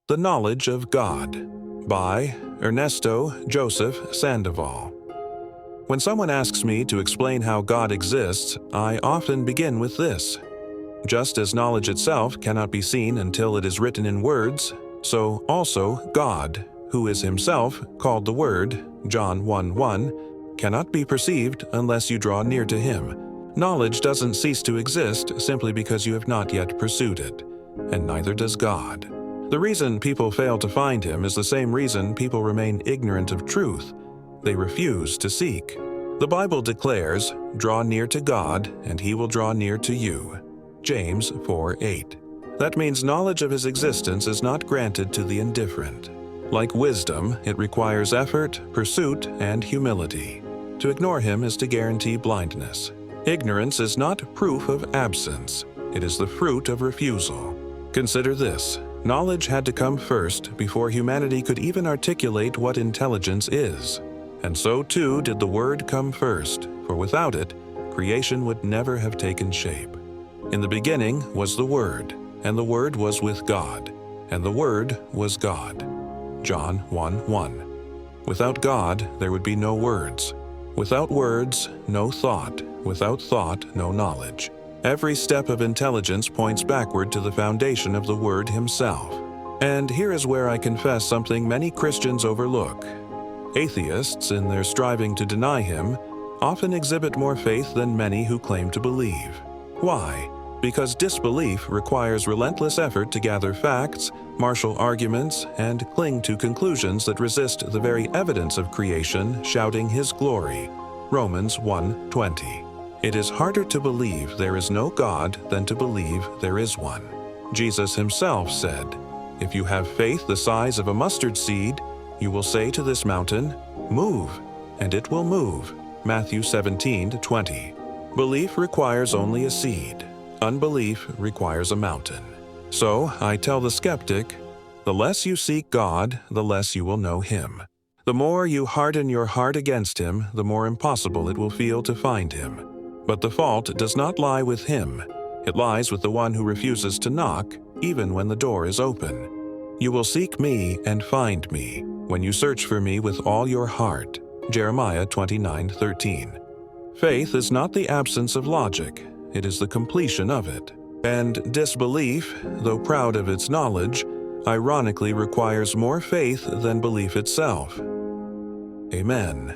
The Knowledge of God by Ernesto Joseph Sandoval. When someone asks me to explain how God exists, I often begin with this. Just as knowledge itself cannot be seen until it is written in words, so also God, who is himself called the Word, John 1:1, cannot be perceived unless you draw near to him. Knowledge doesn't cease to exist simply because you have not yet pursued it, and neither does God. The reason people fail to find him is the same reason people remain ignorant of truth. They refuse to seek. The Bible declares, "Draw near to God, and he will draw near to you." James 4:8. That means knowledge of his existence is not granted to the indifferent. Like wisdom, it requires effort, pursuit, and humility. To ignore him is to guarantee blindness. Ignorance is not proof of absence. It is the fruit of refusal. Consider this. Knowledge had to come first before humanity could even articulate what intelligence is. And so too did the Word come first, for without it, creation would never have taken shape. In the beginning was the Word, and the Word was with God, and the Word was God. John 1:1. Without God, there would be no words. Without words, no thought. Without thought, no knowledge. Every step of intelligence points backward to the foundation of the Word himself. And here is where I confess something many Christians overlook. Atheists, in their striving to deny him, often exhibit more faith than many who claim to believe. Why? Because disbelief requires relentless effort to gather facts, marshal arguments, and cling to conclusions that resist the very evidence of creation, shouting his glory. Romans 1:20. It is harder to believe there is no God than to believe there is one. Jesus himself said, "If you have faith the size of a mustard seed, you will say to this mountain, 'Move,' and it will move." Matthew 17:20. Belief requires only a seed. Unbelief requires a mountain. So, I tell the skeptic, the less you seek God, the less you will know him. The more you harden your heart against him, the more impossible it will feel to find him. But the fault does not lie with him. It lies with the one who refuses to knock, even when the door is open. You will seek me and find me, when you search for me with all your heart. Jeremiah 29:13. Faith is not the absence of logic, it is the completion of it. And disbelief, though proud of its knowledge, ironically requires more faith than belief itself. Amen.